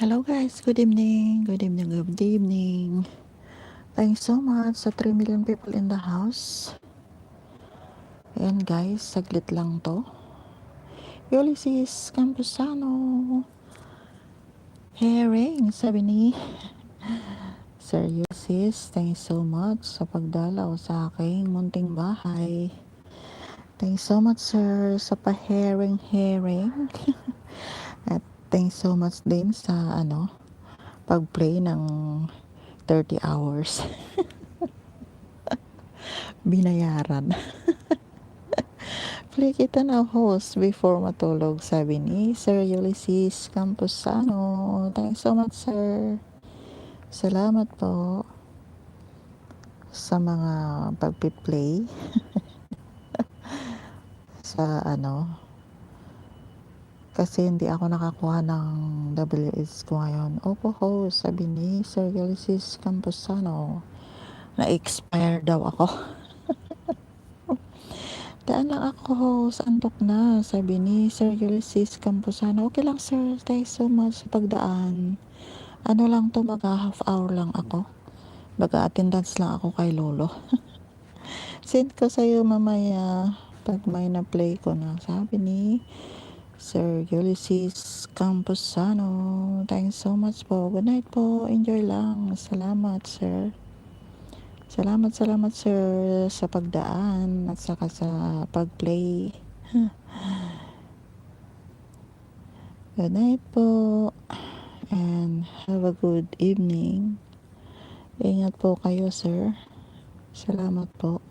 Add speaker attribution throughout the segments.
Speaker 1: Hello guys, good evening, good evening, good evening. Thanks so much sa 3 million people in the house. Ayan guys, saglit lang to. Ulysses Campusano. Herring, sabi ni Sir Ulysses, thanks so much sa pagdalaw sa aking munting bahay. Thanks so much sir sa pa-herring. At thanks so much din sa pag-play ng 30 hours. Binayaran. Play kita na host before matulog, sabi ni Sir Ulysses Campusano. Thanks so much, sir. Salamat po sa mga pagpi-play sa kasi hindi ako nakakuha ng WS ko ngayon. Opo, host, sabi ni Sir Ulysses Campusano. Na-expire daw ako. Daan lang ako, host. Antok na, sabi ni Sir Ulysses Campusano. Okay lang, sir. Thanks so much sa pagdaan. Ano lang to, half hour lang ako. Attendance lang ako kay Lolo. Send ko sa'yo mamaya pag may na-play ko na. Sabi ni Sir Ulysses Campusano. Thanks so much po. Good night po. Enjoy lang. Salamat, sir. Salamat, sir, sa pagdaan at saka sa pag-play. Good night po. And have a good evening. Ingat po kayo, sir. Salamat po.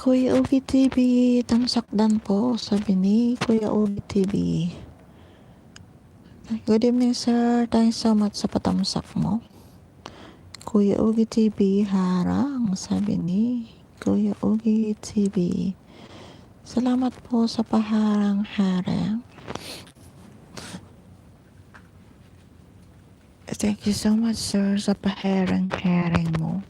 Speaker 1: Kuya Ugi TV, tamsakdan po, sabi ni Kuya Ugi TV. Good evening sir, thanks so much sa patamsak mo. Kuya Ugi TV, harang, sabi ni Kuya Ugi TV. Salamat po sa paharang-harang. Thank you so much sir sa paharang-harang mo.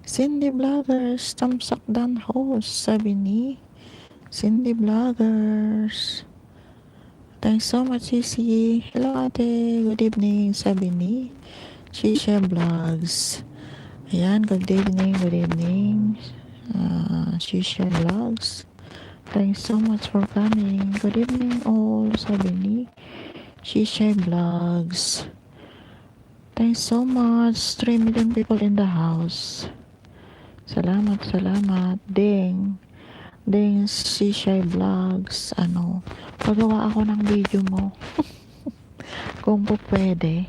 Speaker 1: Cindy Vloggers, tamsakdan host, sabi ni Cindy Vloggers. Thanks so much, Sisi. Hello, ate. Good evening, sabi ni Shisha Vlogs. Ayan, good evening, Shisha Vlogs. Thanks so much for coming. Good evening all, sabi ni Shisha Vlogs. Thanks so much. 3 million people in the house. Salamat. Ding Shisha Vlogs. Pagawa ako ng video mo. Kung po pwede.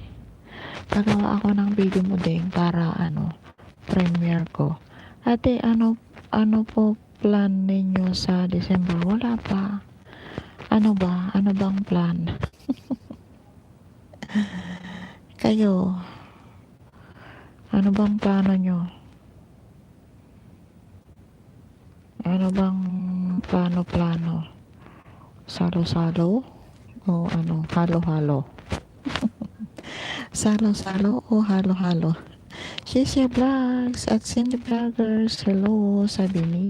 Speaker 1: Pagawa ako ng video mo ding para premiere ko. Ate, ano po plan ninyo sa December? Wala pa. Ano bang plan? Kayo, ano bang plano nyo? Ano bang plano? Salo-salo? O halo-halo? Salo-salo o halo-halo? Shisha Vlogs at Cindy Vloggers. Hello, sabi ni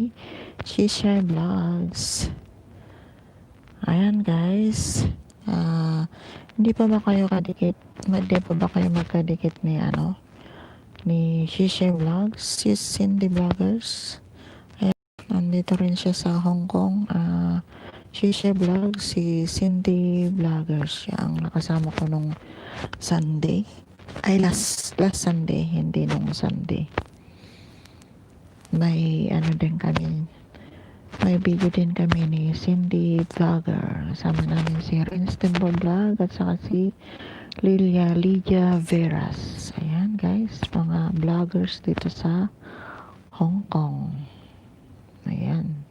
Speaker 1: Shisha Vlogs. Ayan guys. Hindi pa ba kayo kadikit? Hindi pa ba kayo magkadikit ni ni Shisha Vlogs, si Cindy Vloggers? Ayan, nandito rin siya sa Hong Kong. Shisha Vlogs, si Cindy Vloggers. Siya ang nakasama ko nung Sunday. Ay, last Sunday, hindi nung Sunday. May din kami. May video din kami ni Cindy Vlogger. Sama namin si Renz Tembo Vlog at saka si Lydia Veras. Ayan guys, mga vloggers dito sa Hong Kong. Ayan.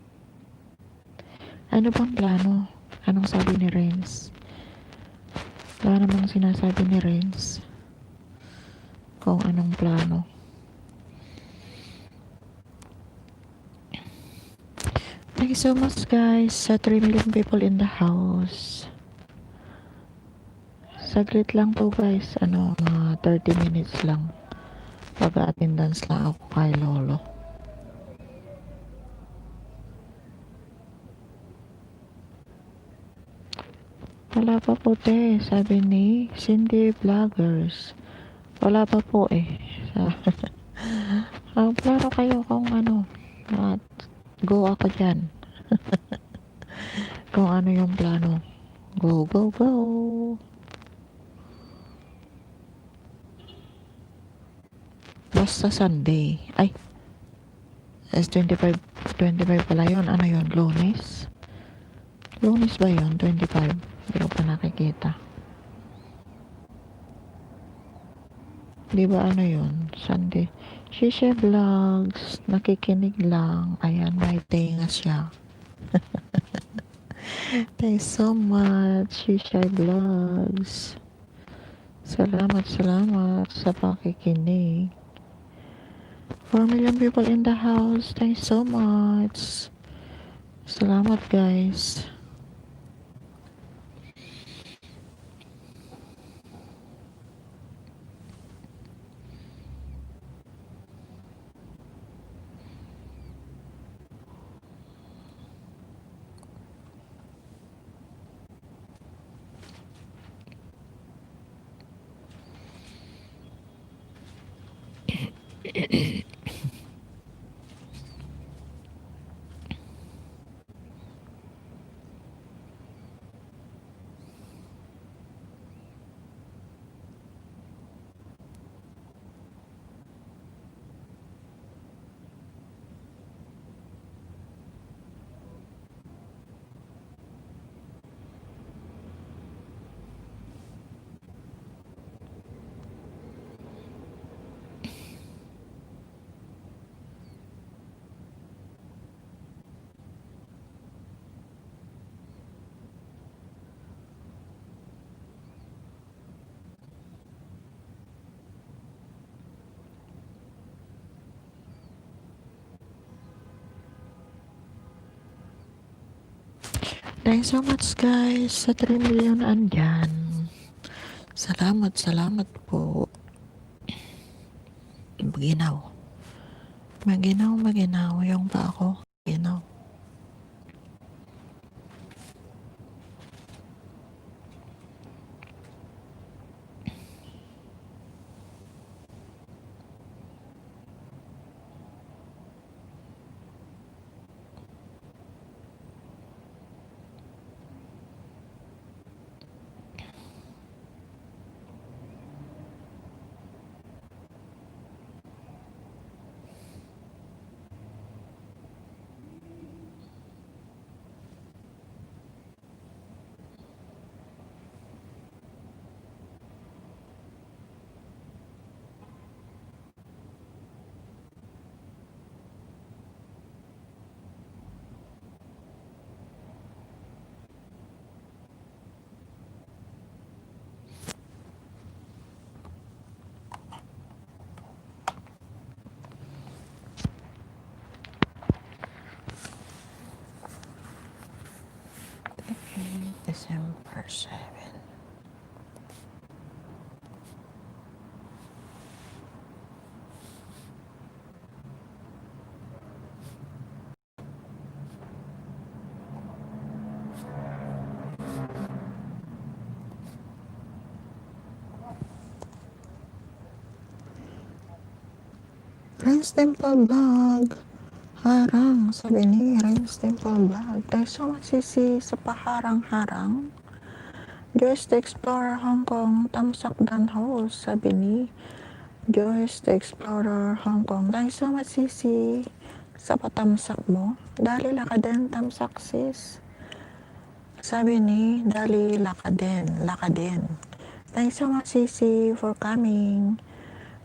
Speaker 1: Ano bang plano? Anong sabi ni Renz? Wala namang sinasabi ni Renz kung anong plano. Thank you so much guys sa 3 million people in the house. Saglit lang po guys, 30 minutes lang. Pag-attendance lang ako kay Lolo. Wala pa po te, sabi ni Cindy Vloggers. Wala pa po eh. Plano kayo kung go ako dyan. Kung ano yung plano. Go. Basta Sunday. Ay, S25 pala yun. Ano yun? Lunes ba yun? 25. Hindi ko pa nakikita. Di ba yun? Sunday. Shisha Vlogs. Nakikinig lang. Ayan, may tenga siya. Thanks so much, Shisha Vlogs. Salamat sa pakikinig. 4 million people in the house. Thanks so much. Salamat guys. Thanks so much guys sa 3 million andyan. Salamat po. Maginaw. Maginaw yung pa ako. Maginaw. December 7. Renz Temple Vlog. Harang, sabi ni Renz Temple Vlog. Thanks so much Sisi sa paharang-harang. Joyce the Explorer Hong Kong, Tamsak Dan Host, sabi ni Joyce the Explorer Hong Kong. Thanks so much Sisi sa patamsak mo. Dali lakaden tamsak sis. Sabi ni Dali lakaden. Thanks so much Sisi for coming.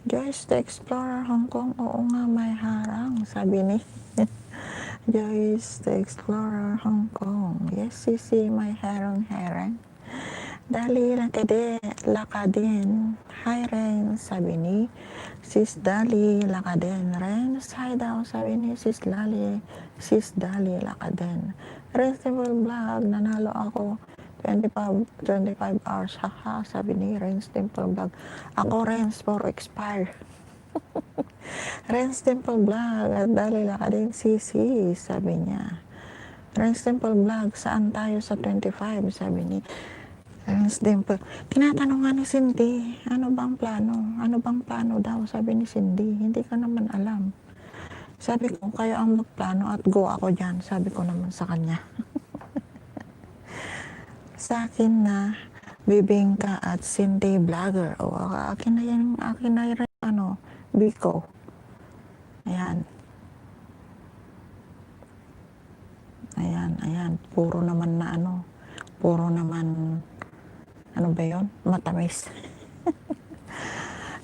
Speaker 1: Joyce the Explorer Hong Kong, oo nga may harang, sabi ni Joyce the Explorer Hong Kong. Yes, Sisi, may harang. Dali lakadin. Hi Ren, sabi ni Sis Dali lakaden. Ren, hi daw, sabi ni Sis Dali lakaden. Ren Simple Vlog, nanalo ako 25 hours, haha, sabi ni Renz Temple Vlog. Ako Renz for expire. Renz Temple Vlog, at dali din Sisi, sabi niya. Renz Temple Vlog, saan tayo sa 25, sabi ni Renz Temple. Tinatanong nga ni Cindy, ano bang plano daw, sabi ni Cindy. Hindi ko naman alam. Sabi ko, kayo ang magplano at go ako dyan, sabi ko naman sa kanya. Sa akin na Bibingka at Cindy Vlogger. O, akin na yan, Biko. Ayan. Puro naman ano ba yun? Matamis.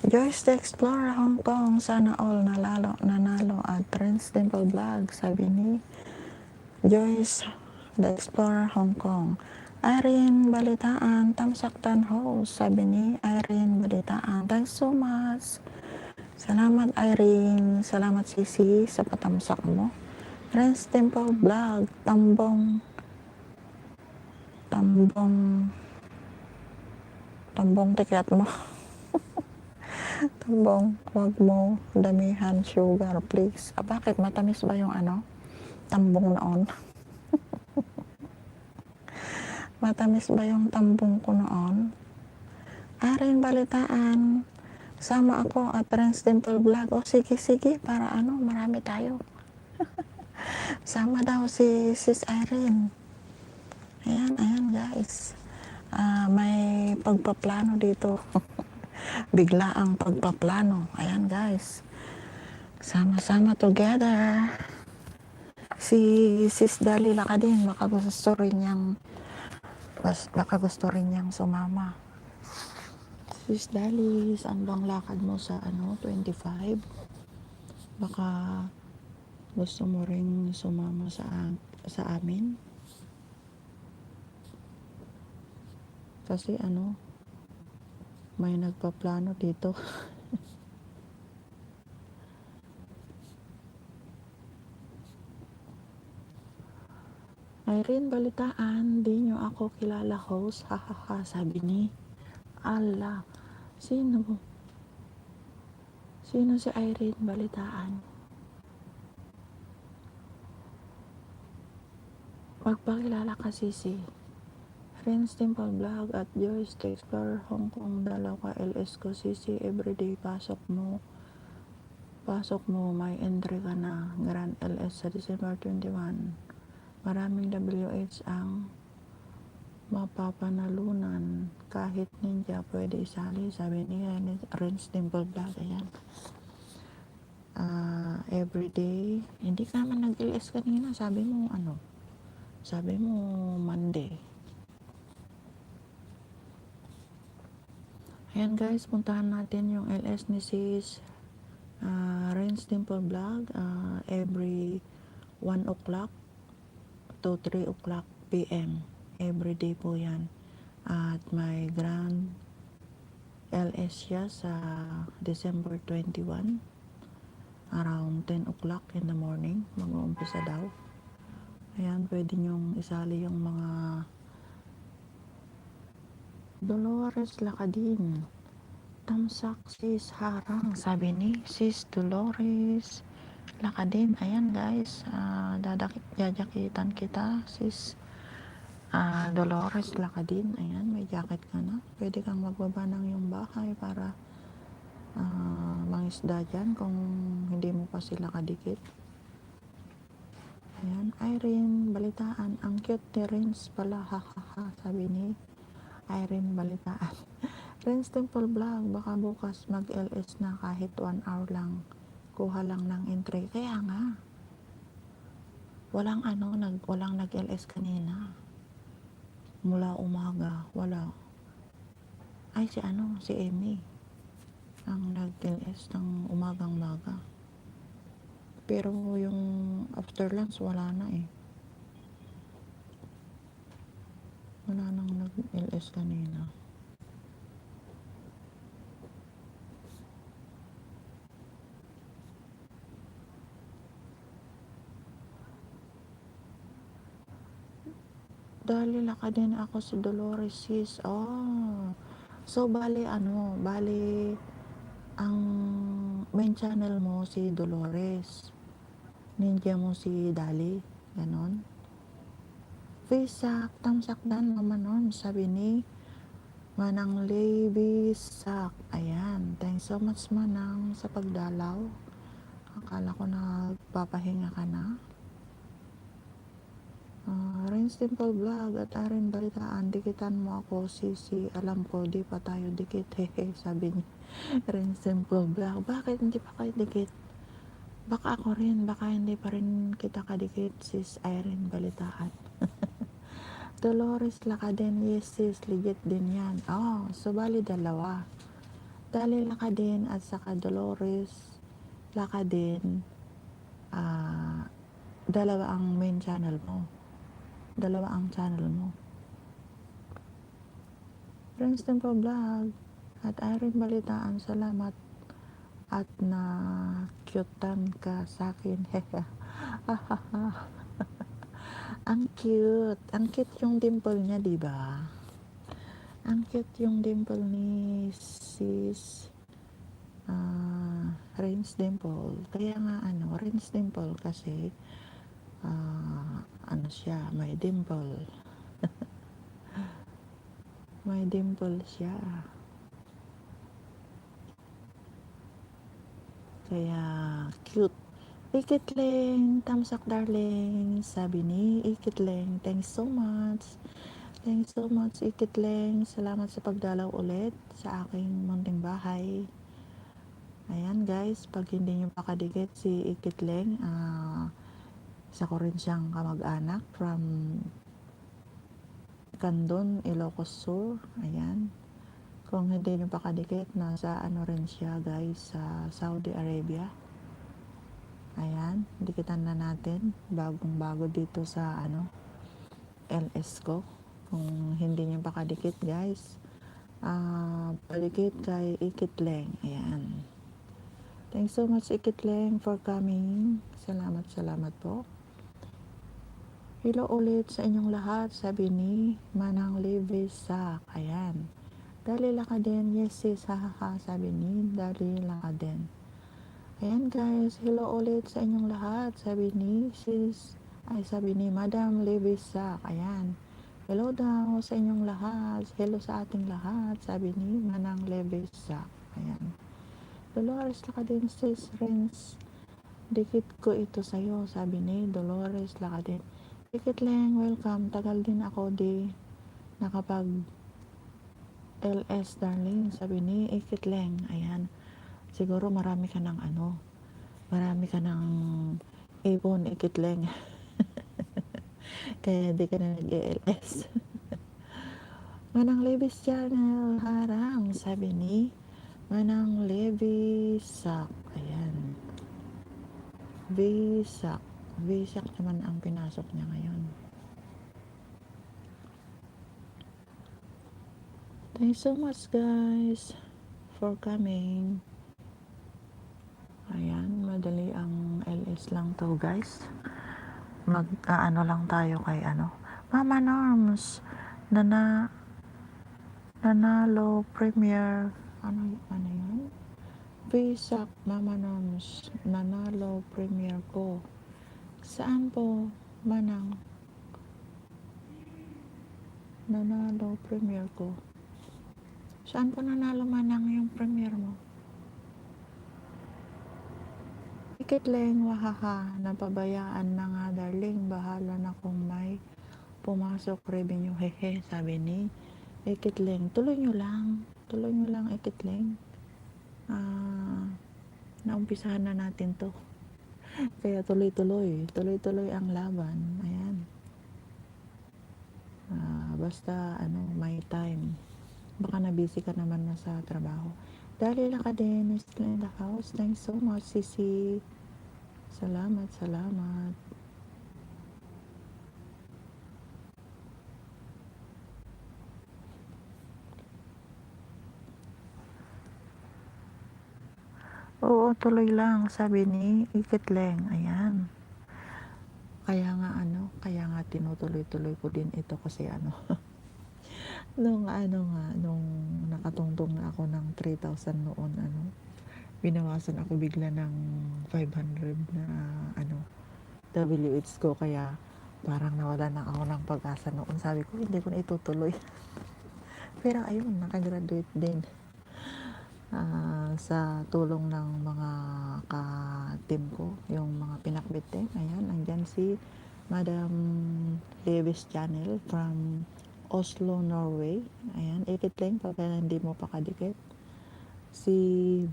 Speaker 1: Joyce the Explorer Hong Kong, sana all nanalo at Renz Temple Vlog, sabi ni Joyce the Explorer Hong Kong. Irene Balitaan, Tamsaktan Host, sabi ni Irene Balitaan. Thanks so much. Salamat Irene, salamat Sisi sa patamsak mo. Renz Temple Vlog, tambong tiket mo. Tambong, wag mo damihan sugar please. Bakit matamis ba yung tambong noon? Matamis ba yung tambong ko noon? Irene Balitaan, Sama ako at Friends Temple Vlog. O sige, para ano, marami tayo. Sama daw si Sis Irene. Ayan guys. May pagpaplano dito. Bigla ang pagpaplano. Ayan guys. Sama-sama together. Si Sis Dalila ka din. Baka gusto rin niyang sumama. Sis Dali, saan bang lakad mo sa 25? Baka gusto mo ring sumama sa amin? Kasi may nagpaplano dito. Irene, balitaan, di nyo ako kilala host, hahaha, sabi ni. Ala, sino? Sino si Irene, balitaan? Magpakilala ka, Sisi. Friends Temple Vlog at Joyce to Explore Hong Kong, dalawa LS ko, Sisi, everyday pasok mo, may entry ka na, Grand LS sa December 21. Maraming WH ang mapapanalunan, kahit ninja pwede isali, sabi ni Renz Dimple Vlog. Ayan. Everyday, hindi ka naman nag-LS kanina, sabi mo Monday. Ayan guys, puntahan natin yung LS ni Sis Renz Dimple Vlog, every 1 o'clock to 3 o'clock PM. Everyday po yan. At may grand LS siya sa December 21 around 10 o'clock in the morning. Mag-uumpisa daw. Ayan, pwede nyong isali yung mga Dolores Lacadin, Tamsak Sis Harang, sabi ni Sis Dolores Lacadin. Ayan guys, jajakitan kita Sis Dolores Lacadin. Ayan, may jacket ka na, pwede kang magbaba ng iyong bahay para mangisda dyan kung hindi mo pa sila kadikit. Ayan, Irene, balitaan, ang cute ni Renz pala, hahaha, sabi ni Irene, balitaan. Renz Temple Vlog, baka bukas mag-LS na kahit 1 hour lang, kuha lang ng entry. Kaya nga, walang nag-LS kanina, mula umaga, wala. Ay, si Amy ang nag-LS ng umagang-maga. Pero yung after lunch, wala na eh. Wala nang nag-LS kanina. Dali laka din ako sa Dolores Sis. So bali ang main channel mo si Dolores, ninja mo si Dali, ganon. Fisak, tamsakdan naman nun, sabi ni Manang Lebisak. Ayan, thanks so much Manang sa pagdalaw. Akala ko nagpapahinga ka na. Renz Temple Vlog at Aren balitaan, dikitan mo ako Sisi, alam ko di pa tayo dikit, hehe, sabi ni Renz Temple Vlog. Bakit hindi pa kayo dikit? Baka ako rin, baka hindi pa rin kita kadikit, Sis Irene, balitaan. Dolores Lacadin, yes sis, legit din yan. So bali dalawa. Dali Lacadin at saka Dolores Lacadin, dalawa ang main channel mo. Dalawa ang channel mo. Friends Temple Vlog at Irene balitaan, salamat at na cutean ka sa akin. Ang cute yung dimple niya, diba? Ang cute yung dimple ni Sis Renz Dimple. Kaya nga Renz Dimple kasi siya, may dimple. May dimple siya. Kaya cute. Ikitleng, thumbs up darling, sabi ni Ikitleng. Thanks so much. Thanks so much Ikitleng. Salamat sa pagdalaw ulit sa aking munting bahay. Ayan guys, pag hindi nyo makadikit si Ikitleng, isa ko rin siyang kamag-anak from Candon, Ilocos Sur. Ayan. Kung hindi nyo pa kadikit, nasa ano rin siya guys, sa Saudi Arabia. Ayan, dikitan na natin. Bagong bago dito sa LS ko. Kung hindi nyo pa kadikit guys, padikit kay Ikitleng. Ayan. Thanks so much Ikitleng for coming. Salamat po. Hello ulit sa inyong lahat, sabi ni Manang Levisak. Ayan. Dali lang ka din. Yes sis, hahaha, sabi ni Dali lang ka din. Ayan guys, hello ulit sa inyong lahat, sabi ni Madam Levisak. Ayan. Hello daw sa inyong lahat. Hello sa ating lahat, sabi ni Manang Levisak. Ayan. Dolores laka din sis Renz. Dikit ko ito sa'yo, sabi ni Dolores laka din. Dikit lang, welcome. Tagal din ako nakapag LS darling, sabi ni Ikitleng. Ayan. Siguro marami ka ng ipon Ikitleng. Kaya hindi ka na nag-LS. Manang Levis channel, harang, sabi ni Manang Levisak. Ayan. Visak naman ang pinasok niya ngayon. Thanks so much guys for coming. Ayan, madali ang LS lang to guys. Lang tayo kay Mama Norms. Nanalo Premier. Ano yan? Visak, Mama Norms. Nanalo Premier ko. Saan po, Manang? Nanalo Premier ko. Saan po nanalo Manang yung Premier mo? Ikitleng, wahaha, napabayaan na nga darling, bahala na kung may pumasok revenue, hehe, sabi ni Ikitleng. Tuloy nyo lang Ikitleng. Naumpisahan na natin to. Kaya tuloy ang laban. Ayan. Basta may time. Baka na-busy ka naman na sa trabaho. Dali lang ka din, still in the house. Thanks so much, Sisi. Salamat. Oo, tuloy lang, sabi ni Ikitleng. Ayan. Kaya nga tinutuloy-tuloy ko din ito kasi nung nakatungtong na ako ng 3,000 noon, binawasan ako bigla ng 500 na WH ko, kaya parang nawala na ako ng pag-asa noon. Sabi ko, hindi ko na itutuloy. Pero ayun, nakagraduate din. Sa tulong ng mga ka-team ko, yung mga pinakbit din. Ayan, andyan si Madam Levis Channel from Oslo, Norway. Ayan, Ikitleng, pagka hindi mo pa kadikit. Si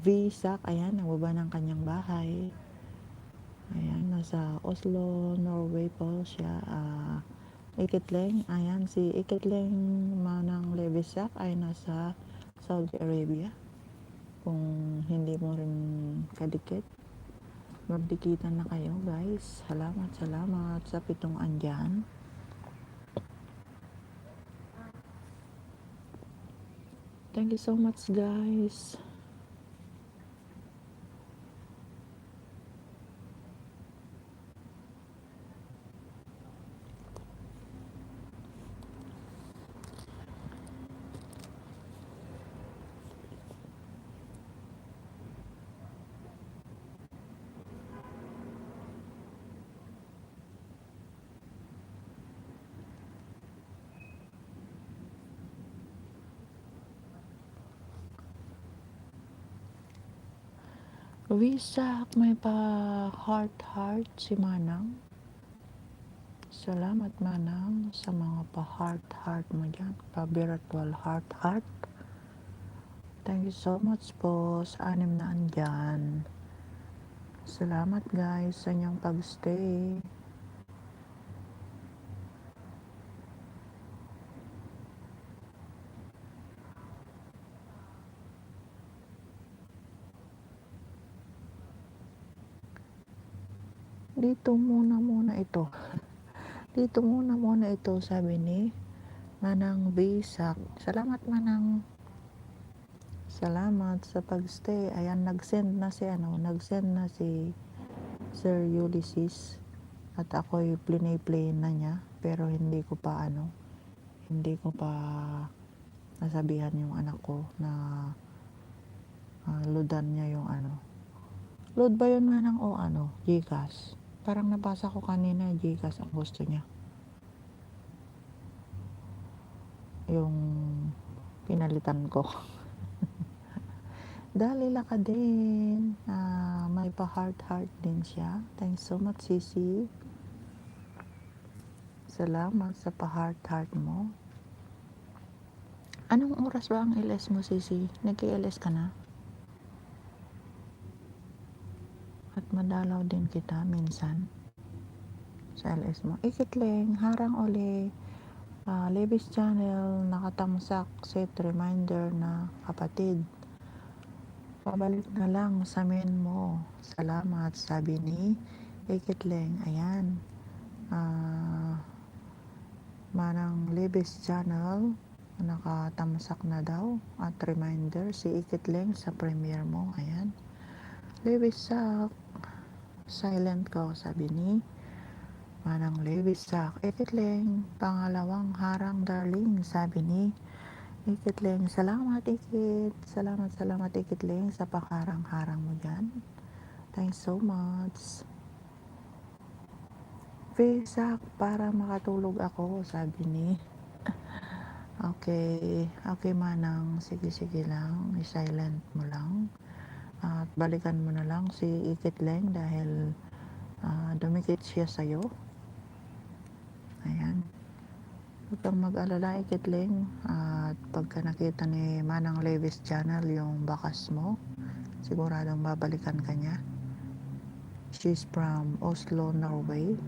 Speaker 1: Visak, ayan, nababa ng kanyang bahay. Ayan, nasa Oslo, Norway po siya. Ikitleng, ayan, si Ikitleng Manang Levisak ay nasa Saudi Arabia. Kung hindi mo rin kadikit, magdikitan na kayo guys. Salamat sa pitong andyan. Thank you so much guys. Wisak, may pa heart si Manang. Salamat Manang sa mga pa heart mo dyan, pa virtual heart. Thank you so much po sa 6 na andyan. Salamat guys sa inyong pagstay. Dito muna ito. Dito muna ito, sabi ni Manang Bisak. Salamat Manang. Salamat sa pagstay. Ayan, nag-send na si Sir Ulysses. At ako'y play na niya. Pero hindi ko pa nasabihan yung anak ko na loadan niya yung Load ba yun Manang o Gcash? Parang nabasa ko kanina Gcash ang gusto niya. Yung pinalitan ko. Dalila ka din. May pa heart din siya. Thanks so much Sisi. Salamat sa pa heart mo. Anong oras ba ang LS mo Sisi? Nag-LS ka na? At madalaw din kita minsan sa LS mo. Ikitling, harang uli. Levis channel, nakatamsak, set reminder na kapatid. Pabalik na lang sa men mo. Salamat, sabi ni Ikitling. Ayan. Manang Levis channel, nakatamsak na daw. At reminder, si Ikitling sa premiere mo. Ayan. Levis sak. Silent ko, sabi ni Manang Levis sak. Ikitling, pangalawang harang darling, sabi ni Ikitling. Salamat Ikit. Salamat Ikitling sa pakarang-harang mo dyan. Thanks so much. Vesak, para makatulog ako, sabi ni. Okay Manang, sige lang, i-silent mo lang. At balikan mo na lang si Ikitling dahil dumikit siya sa'yo. Ayan. Huwag kang mag-alala Ikitling. At pagka nakita ni Manang Levis channel yung bakas mo, siguradong babalikan ka niya. She's from Oslo, Norway.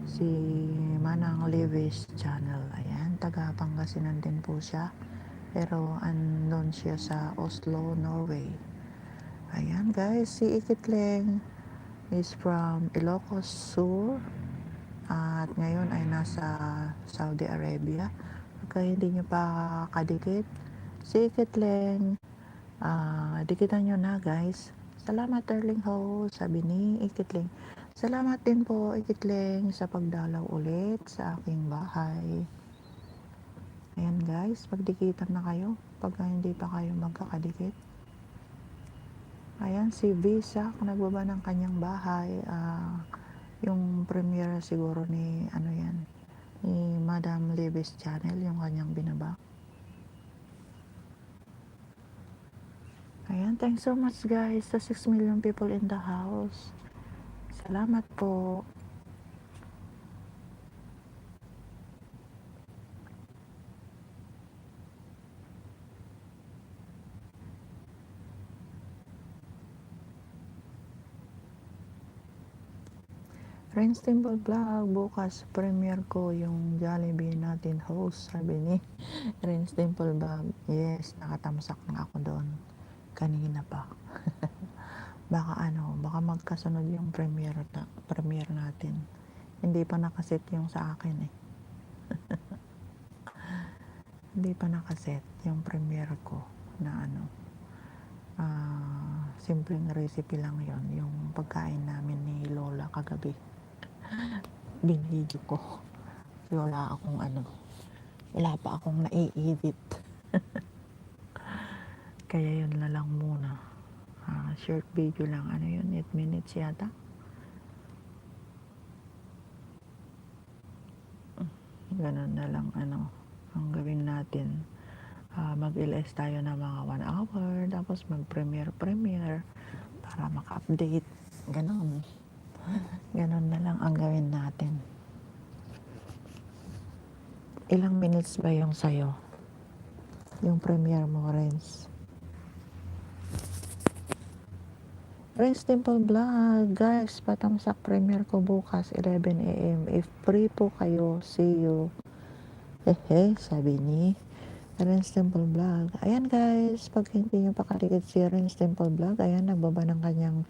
Speaker 1: Si Manang Levis channel. Ayan, taga Pangasinan din po siya. Pero andun siya sa Oslo, Norway. Ayan guys, si Ikitling is from Ilocos Sur. At ngayon ay nasa Saudi Arabia. Pagka hindi nyo pa kadikit si Ikitling, dikitan nyo na guys. Salamat Darling Ho, sabi ni Ikitling. Salamat din po Ikitling sa pagdalaw ulit sa aking bahay. Ayan guys, magdikitan na kayo pagka hindi pa kayo magkakadikit. Ayan si Visa, nagbaba ng kanyang bahay. Yung premiere siguro ni ni Madam Levis channel, yung kanyang binaba. Ayan, thanks so much guys sa 6 million people in the house. Salamat po. Renz Temple Vlog, bukas premiere ko yung Jollibee natin host, sabi ni Renz Temple Vlog. Yes, nakatamsak na ako doon kanina pa. Baka magkasunod yung premiere natin. Hindi pa nakaset yung sa akin eh. Hindi pa nakaset yung premiere ko na simpleng recipe lang yon, yung pagkain namin ni Lola kagabi. Binidyo ko. Wala pa akong nai-edit. Kaya yun na lang muna. Short video lang, 8 minutes yata. Ganun na lang ang gawin natin. Mag-LS tayo na mga 1 hour, tapos mag-premiere. para maka-update. Ganon. Ganon na lang ang gawin natin. Ilang minutes ba yung sayo? Yung premiere mo, Renz? Renz Temple Vlog. Guys, patamsak premiere ko bukas 11 AM. If free po kayo, see you. Hehe, sabi ni Renz Temple Vlog. Ayan guys, pag hindi nyo pakaligid si Renz Temple Vlog, ayan, nagbaba ng kanyang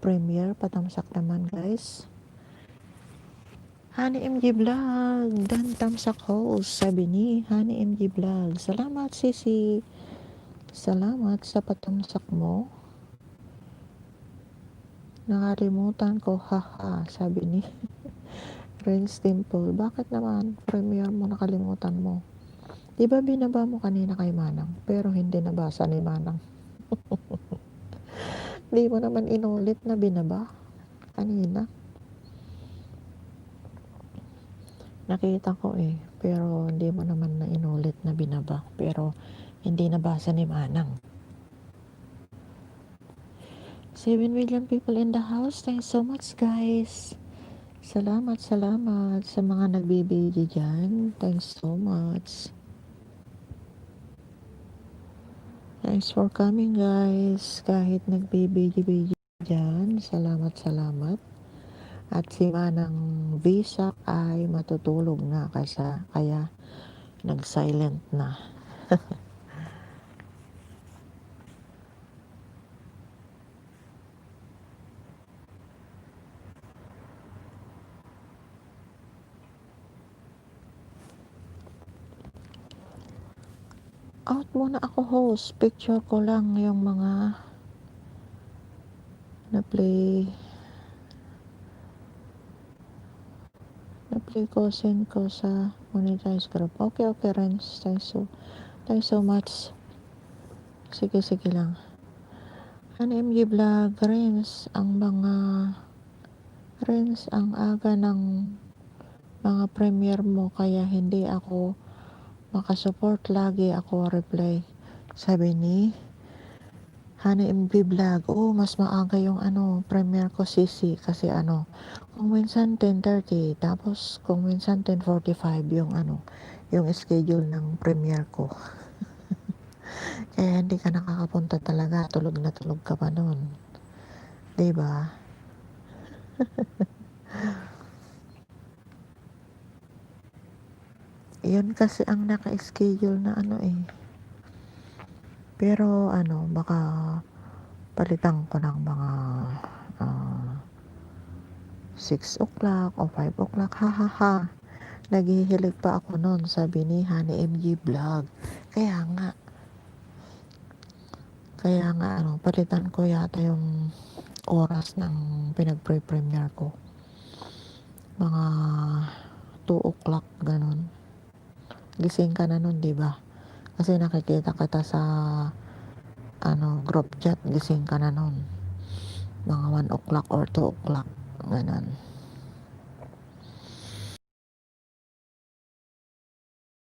Speaker 1: premiere. Patamsak naman guys. Honey MG Vlog, dan tamsak host, sabi ni Honey MG Vlog. Salamat Sisi. Salamat sa patamsak mo. Nakalimutan ko, haha, sabi ni Renz Temple. Bakit naman premiere mo nakalimutan mo? Diba binaba mo kanina kay Manang, pero hindi nabasa ni Manang. Di mo naman inulit na binaba kanina. Nakita ko pero hindi mo naman na inulit na binaba, pero hindi nabasa ni Manang. 7 million people in the house. Thanks so much guys. Salamat sa mga nagbibigay dyan. Thanks so much. Thanks for coming guys. Kahit nagbibigay dyan, salamat. At si Manang Visa ay matutulog na kaya nag-silent na. Out muna ako host. Picture ko lang yung mga na-play ko, send ko sa monetize group. Okay, Renz. Thanks so much. Sige lang. MG Vlog, Renz, ang aga ng mga premiere mo kaya hindi ako makasupport, lagi ako reply. Sabi ni Honey MG Vlog, mas maaga yung premiere ko Sisi kasi kung minsan 10:30 tapos kung minsan 10:45 yung schedule ng premiere ko. Kaya hindi ka nakakapunta talaga, tulog na tulog ka pa noon. 'Di ba? Yun kasi ang naka-schedule na Pero baka palitan ko ng mga 6 o'clock o 5 o'clock. Ha. Naghihilig pa ako noon, sabi ni Honey MG Vlog. Kaya nga palitan ko yata yung oras ng pinag-premiere ko. Mga 2 o'clock ganun. Gising ka na nun, di ba? Kasi nakikita kita sa group chat, gising ka na nun. Mga 1 o'clock or 2 o'clock. Ganun.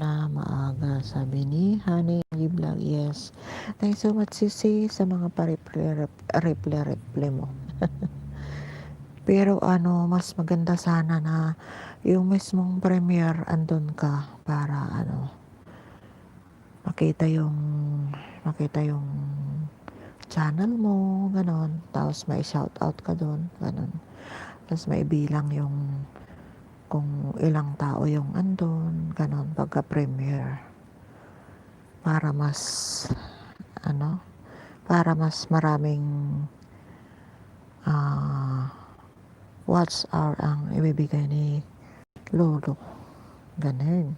Speaker 1: Maaga, sabi ni Honey Vlog. Yes. Thanks so much Sisi sa mga reply mo. Pero mas maganda sana na yung mismong premiere andun ka para makita yung channel mo, ganon. Tapos may shout out ka doon, ganon. Tapos may bilang yung kung ilang tao yung andun, ganon, pagka-premiere. Para mas maraming watch hour ang ibibigay ni Lolo. Ganon.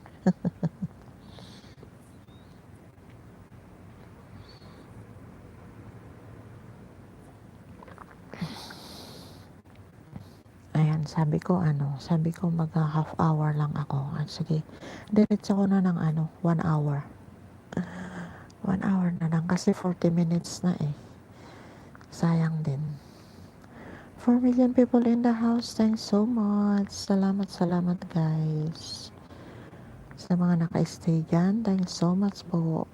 Speaker 1: Ayan, sabi ko magka half hour lang ako. Sige, diretso ko na ng 1 hour. 1 hour na lang kasi 40 minutes na sayang din. 4 million people in the house. Thanks so much. Salamat guys sa mga naka-stay dyan. Thanks so much po.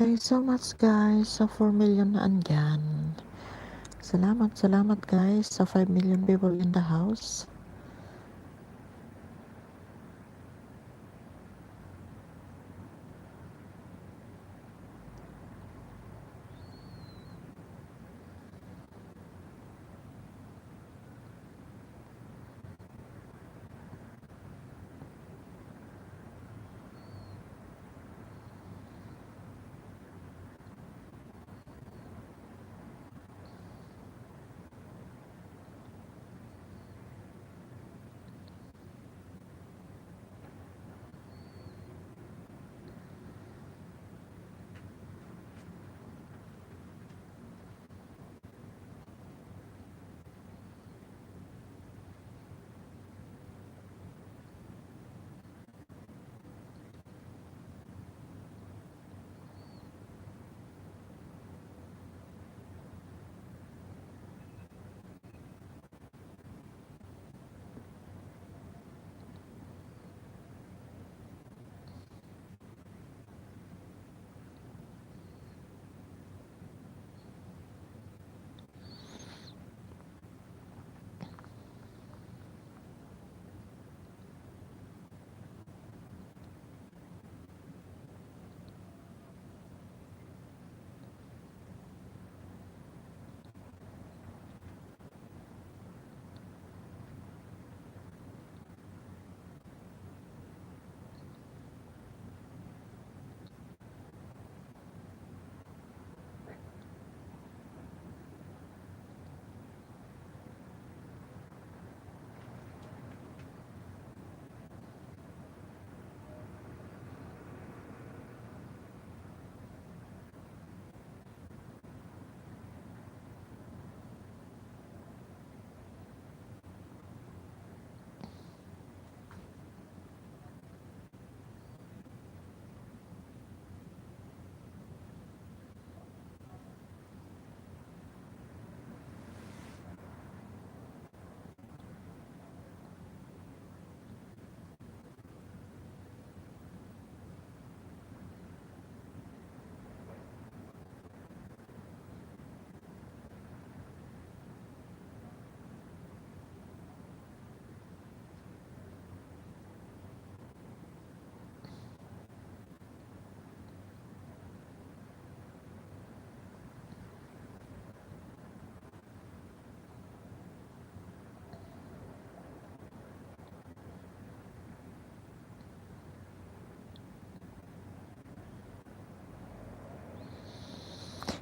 Speaker 1: Thank you so much guys sa 4 million na andyan. Salamat guys sa 5 million people in the house.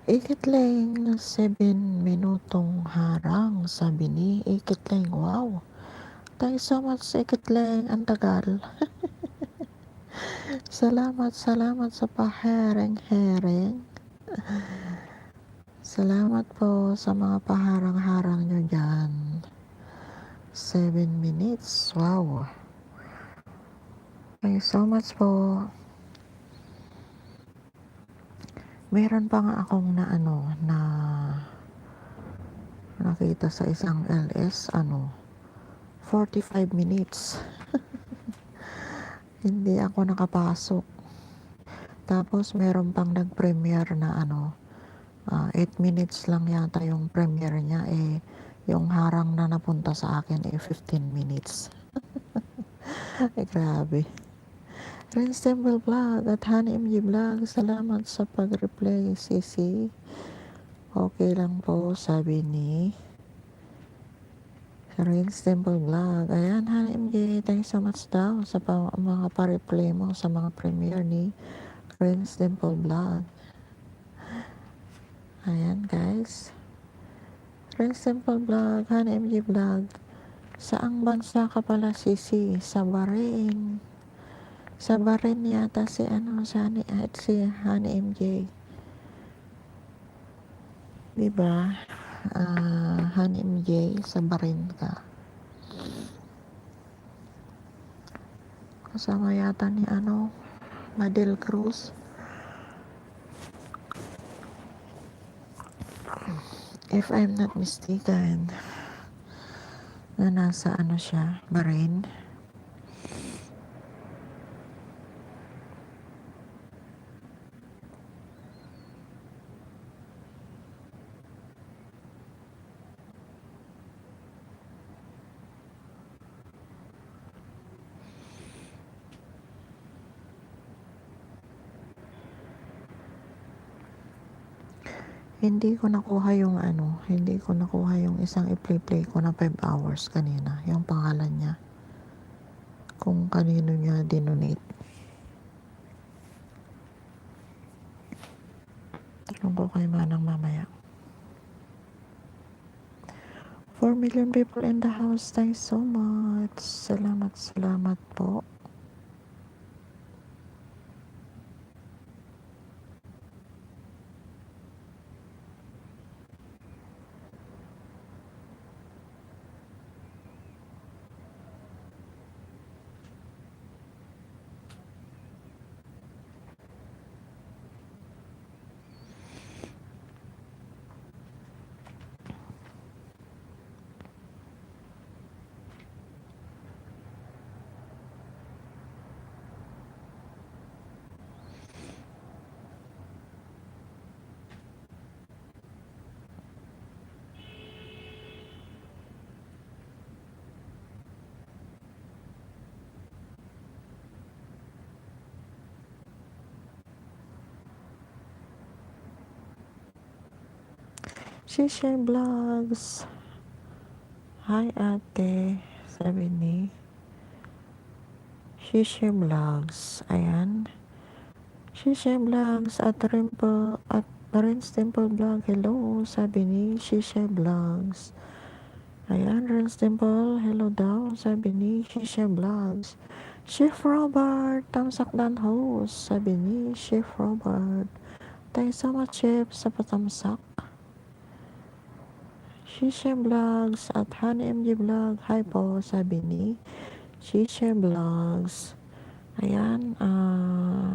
Speaker 1: Ikitling na 7 minutong harang, sabi ni Ikitling. Wow, thank you so much Ikitling, ang tagal. Salamat sa pahereng-hereng. Salamat po sa mga paharang-harang nyo dyan. 7 minutes, wow. Thank you so much po. Meron pa nga akong na nakita sa isang LS 45 minutes. Hindi ako nakapasok. Tapos meron pang nag-premiere na 8 minutes lang yata yung premiere niya, yung harang na napunta sa akin 15 minutes. Grabe. Renz Temple Vlog at Honey MG Vlog, salamat sa pag-replay, Sisi. Okay lang po, sabi ni Renz Temple Vlog. Ayan, Honey MG, thank you so much daw sa mga pa-replay mo sa mga premiere ni Renz Temple Vlog. Ayan guys, Renz Temple Vlog, Honey MG Vlog. Saang bansa ka pala, Sisi? Sa Bahrain. Sa Bahrain yata si si Honey MJ. Diba? Honey MJ, sa Bahrain ka. Kasama yata ni Madel Cruz. If I'm not mistaken, na nasa siya, Bahrain. Hindi ko nakuha yung hindi ko nakuha yung isang i-play ko na 5 hours kanina, yung pangalan niya. Kung kanino niya dinonate. Tanong ko kay Manang mamaya. 4 million people in the house. Thanks so much. Salamat po. Shisha Vlogs. Hi ate. Sabi ni Shisha Vlogs. Ayan. Shisha Vlogs at Ren's Temple Vlog. Hello. Sabi ni Shisha Vlogs. Ayan, Ren's Temple. Hello daw. Sabi ni Shisha Vlogs. Chef Robert. Tamsak dan host. Sabi ni Chef Robert. Thanks so much, Chef, sa patamsak. Shisha Vlogs at Honey MG Vlog. Hi po, sabi ni Shisha Vlogs. Ayan,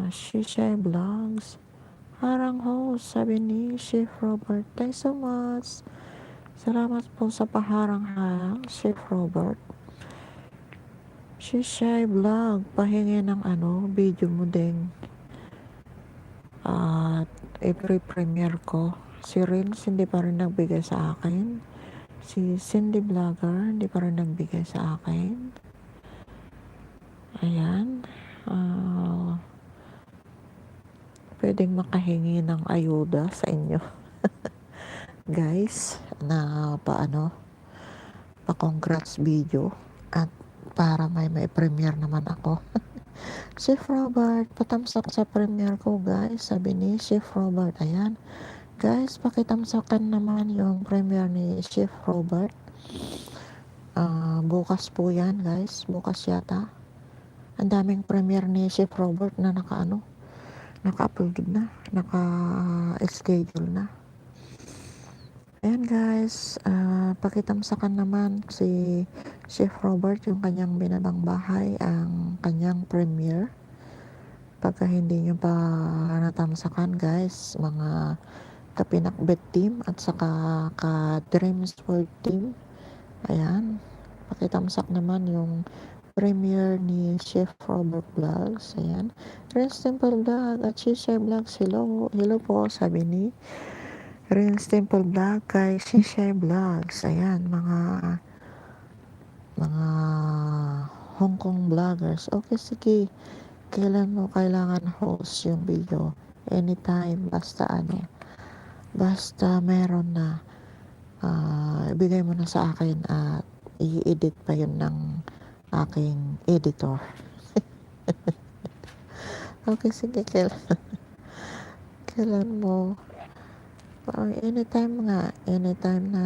Speaker 1: Shisha Vlogs. Harang host, sabi ni Chef Robert. Thanks so much. Salamat po sa paharang-harang, Chef Robert. Shisha Vlog, pahingi ng video mo din. At i-premiere ko. Si Rins hindi pa rin nagbigay sa akin. Si Cindy Vlogger hindi pa rin nagbigay sa akin. Ayan. Pwedeng makahingi ng ayuda sa inyo. Guys, na pa-congrats video. At para may premiere naman ako. Chef Robert, patamsak sa premiere ko guys. Sabi ni Chef Robert. Ayan. Guys, pakitamsakan naman yung premiere ni Chef Robert. Bukas po yan guys. Bukas yata. Ang daming premiere ni Chef Robert na naka-upload na. Naka-schedule na. Ayan guys. Pakitamsakan naman si Chef Robert yung kanyang binabang bahay. Ang kanyang premiere. Pagka hindi nyo pa natamsakan guys. Mga Kapinakbet team at saka ka-Dreams World team. Ayan. Pakitamsak naman yung premiere ni Chef Robert Vlogs. Ayan. Ren's Temple Vlog at Shisha Vlogs. Hello. Hello po, sabi ni Ren's Temple Vlog kay Shisha Vlogs. Ayan, mga Hong Kong vloggers. Okay, sige. Kailan mo kailangan host yung video? Anytime, basta meron na, ibigay mo na sa akin at i-edit pa yun ng aking editor. Okay, sige, kailan mo, anytime na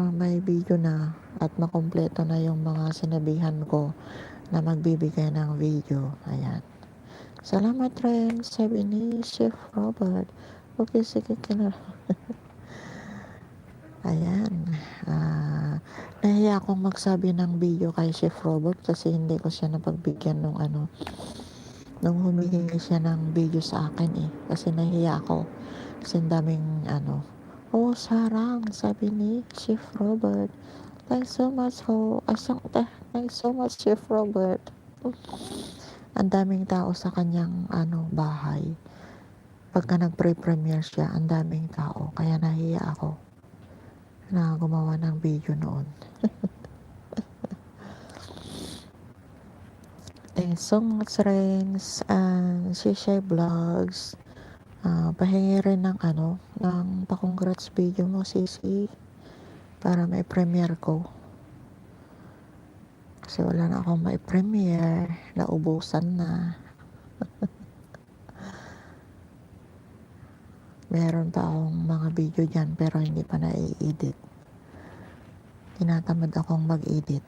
Speaker 1: may video na at makumpleto na yung mga sinabihan ko na magbibigay ng video. Ayan. Salamat rin, sabi ni Chef Robert. Okay, sige, Ayan. Nahiya akong magsabi ng video kay Chef Robert kasi hindi ko siya napagbigyan nung humihingi siya ng video sa akin kasi nahiya ako kasi daming sarang, sabi ni Chef Robert. Thanks so much thanks so much Chef Robert. Ang daming tao sa kanyang bahay. Pagka nag-premiere siya, ang daming tao, kaya nahiya ako na gumawa ng video noon. Thanks so much, Renz and Shisha Vlogs. Pahingi rin ng pa-congrats video mo, sisi, para mai-premiere ko. Kasi wala na akong mai-premiere, naubusan na. Meron pa akong mga video dyan pero hindi pa na-i-edit. Tinatamad akong mag-edit.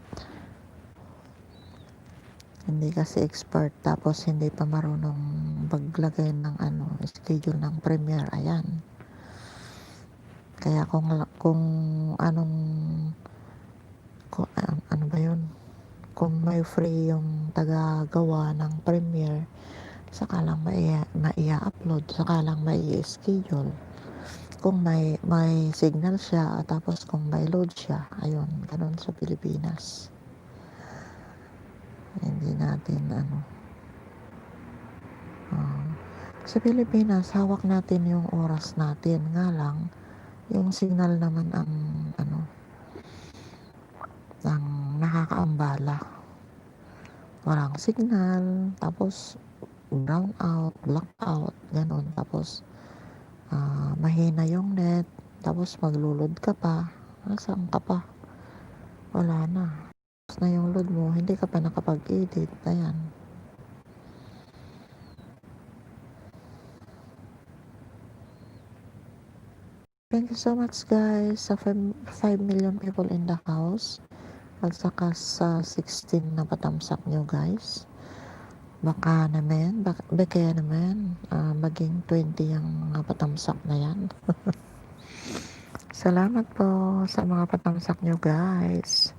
Speaker 1: Hindi kasi expert, tapos hindi pa marunong maglagay ng schedule ng premiere. Ayan. Kaya kung anong ano ba yun? Kung may free yung taga-gawa ng premiere, saka lang maia-upload, saka lang mai-schedule. Kung may signal siya, tapos kung may load siya, ayun, ganun sa Pilipinas. Hindi natin sa Pilipinas, hawak natin yung oras natin, nga lang yung signal naman ang nakakaambala. Walang signal, tapos brown out, black out, ganun. Tapos mahina yung net, tapos maglulod ka pa. Nasaan ka pa? Wala na. Tapos na yung load mo, hindi ka pa nakapag-edit. Ayan. Thank you so much guys sa 5 million people in the house. At saka sa 16 na patamsak nyo guys. Baka naman maging 20 yung mga patamsak na yan. Salamat po sa mga patamsak nyo guys.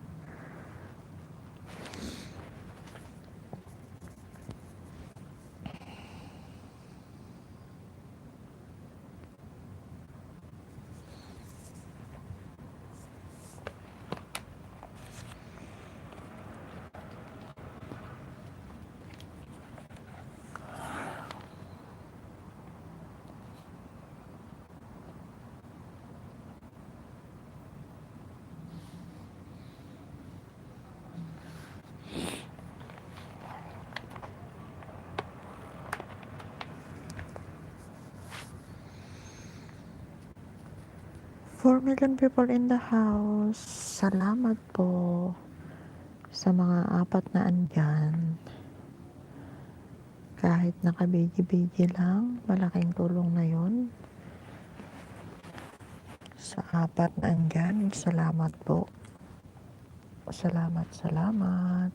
Speaker 1: Four million people in the house. Salamat po sa mga 4 na andyan. Kahit nakabigi-bigi lang, malaking tulong na yun. Sa 4 na andyan, salamat po. Salamat.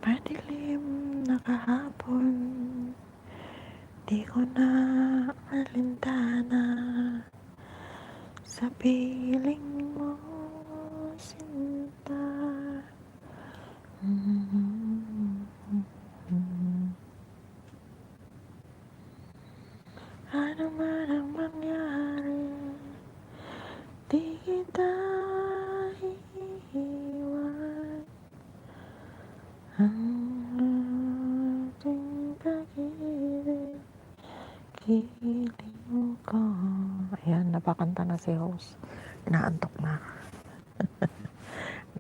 Speaker 1: Madilim na kahapon, di ko na alintana sa piling mo, sinta. Ano man ang mangyari, di kita iiwan. Ang ating pag-ibig, kiling ko. Ayan, napakanta na si host. Naantok na.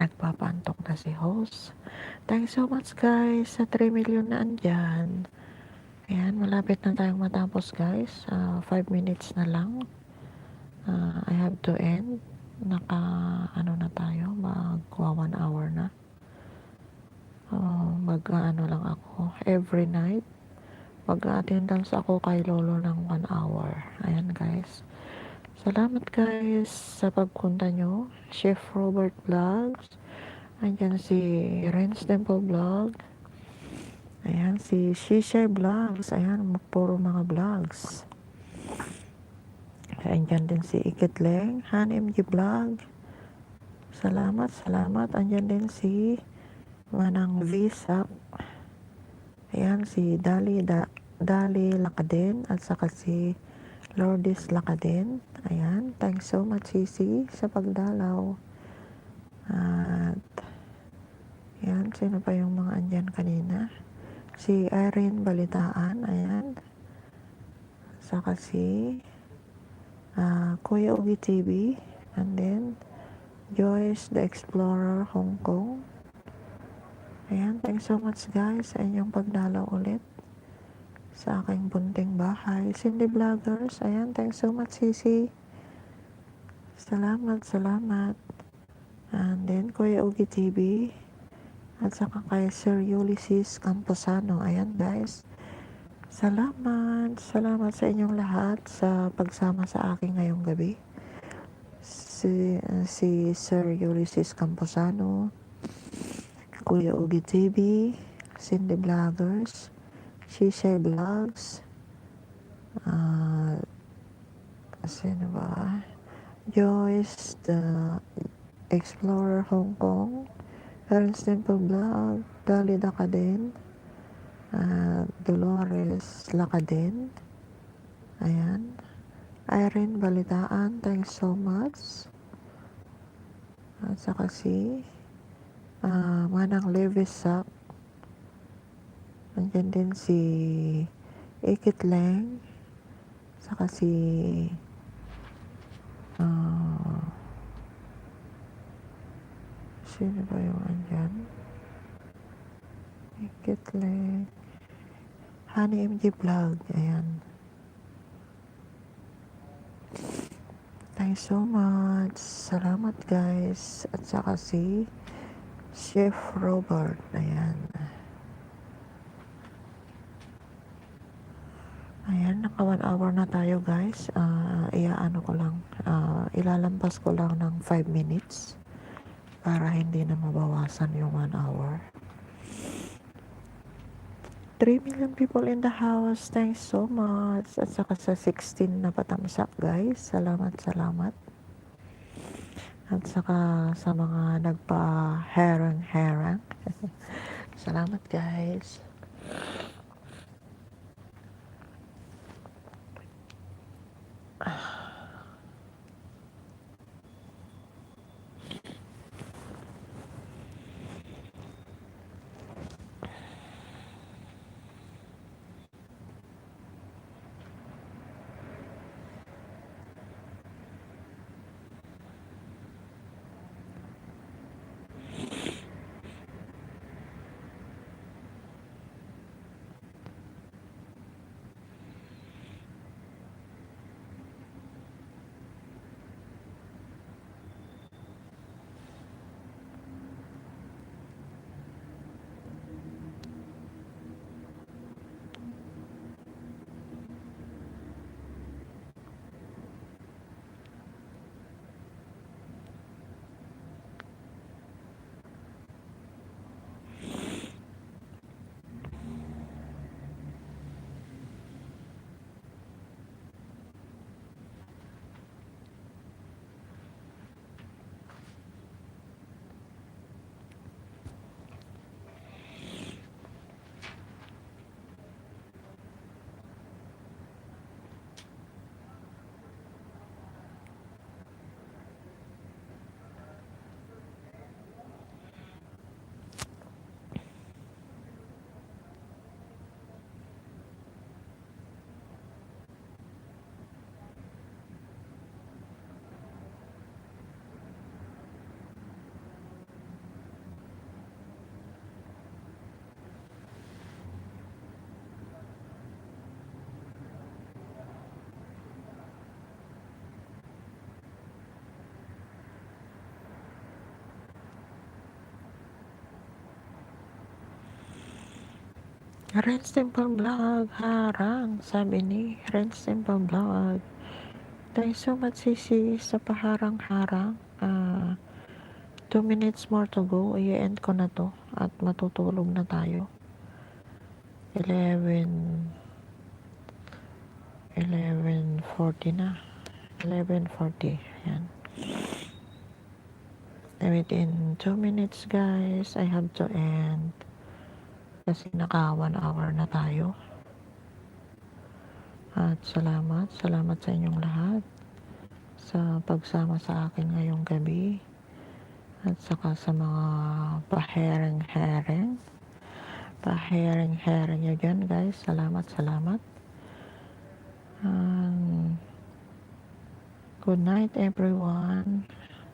Speaker 1: Nagpapaantok na si host. Thanks so much guys sa 3 million na andyan. Ayan, malapit na tayong matapos guys. 5 minutes na lang. I have to end. Ano na tayo, magwa 1 hour na. Ano lang ako, every night. Mag-attendance ako kay Lolo ng 1 hour. Ayan guys. Salamat guys sa pagpunta nyo. Chef Robert Vlogs. Andyan si Renz Temple Vlog. Ayan si Shishay Vlogs. Ayan, puro mga vlogs. Andyan din si Ikitleng. Han MG Vlog. Salamat. Andyan din si Manang Visa. Ayan si Dali Lakaden at saka si Lourdes Lakaden. Ayan, thanks so much Sisi sa pagdalaw. At ayan, sino pa yung mga andyan kanina? Si Irene Balitaan, ayan. Saka si Kuya Ugi TV. And then Joyce the Explorer Hong Kong. Ayan, thanks so much guys sa inyong pagdalaw ulit sa aking bunting bahay. Cindy Vloggers, ayan, thanks so much Sisi. Salamat. And then Kuya Ugi TV at saka kay Sir Ulysses Camposano. Ayan guys, salamat sa inyong lahat sa pagsama sa akin ngayong gabi. Si Sir Ulysses Camposano, Kuya Ugi TV, Cindy Vloggers, Shishay Vlogs, sino ba? Joyce the Explorer Hong Kong, Ernst Temple Vlog, Dali Lakaden, Dolores Lakaden, ayan, Irene Balitaan, thanks so much. At saka si Manang Levisak, andyan din si Ikitleng, saka si sino ba yung andyan? Ikitleng, Honey MG Vlog, ayan. Thanks so much. Salamat guys. At saka si Chef Robert, ayan. Ayan, naka 1 hour na tayo guys. Ilalampas ko lang ng 5 minutes para hindi na mabawasan yung 1 hour. 3 million people in the house. Thanks so much. At saka sa 16 na patamsak guys. Salamat. At saka sa mga nagpa-herang. Salamat guys. Renz Temple Vlog, harang, sabi ni Renz Temple Vlog. Thanks so much, Sisi, sa paharang-harang. 2 minutes more to go. I-end ko na to at matutulog na tayo. 11:40 na. 11:40. Yan. Within 2 minutes, guys, I have to end. Kasi naka 1 hour na tayo. At salamat sa inyong lahat sa pagsama sa akin ngayong gabi. At saka sa mga pahereng-hereng nyo dyan, guys. Salamat. Good night, everyone.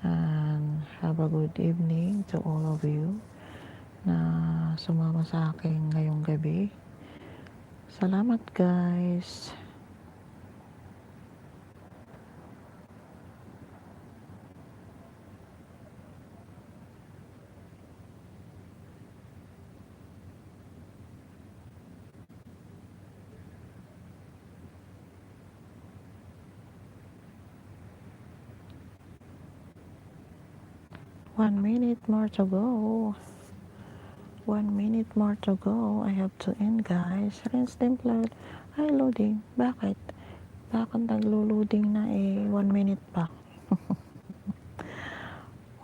Speaker 1: And have a good evening to all of you na sumama sa akin ngayong gabi. Salamat, guys. One minute more to go. 1 minute more to go. I have to end, guys. Renz Temple. Ay, loading. Bakit? Bakit naglo-loading na 1 minute pa?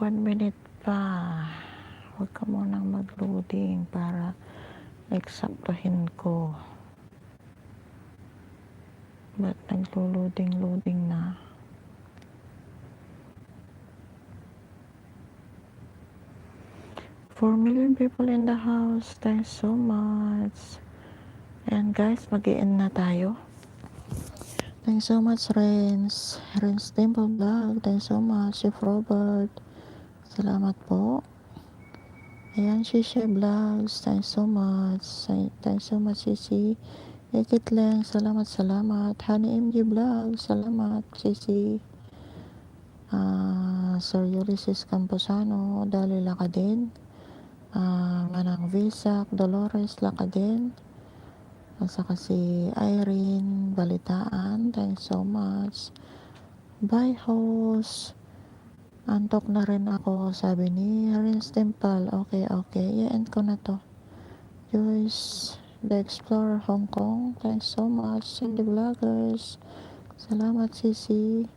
Speaker 1: 1 minute pa. Huwag ka munang mag-loading para eksaktuhin ko. Ba't naglo-loading na? 4 million people in the house. Thanks so much. And guys, mag-i-end na tayo. Thanks so much, Renz Temple Vlog. Thanks so much, Chef Robert. Salamat po. Ayan, Shisha Vlogs. Thanks so much. Thanks so much, Sisi. Ekit lang. Salamat. Honey MG Vlogs. Salamat, Sisi. Sir Ulysses Camposano. Dali laka din. Manang Visak, Dolores Lakadin, at saka si Irene Balitaan. Thanks so much. Bye, host. Antok na rin ako, sabi ni Renz Temple. Okay. I-end ko na to. Joyce the Explorer Hong Kong. Thanks so much. Cindy Vloggers. Salamat, Sisi.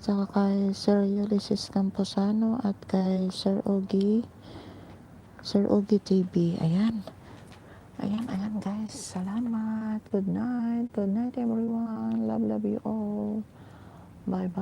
Speaker 1: Saka kay Sir Ulysses Camposano at kay Sir Ogie TV. Ayan guys, salamat. Good night everyone. Love you all. Bye.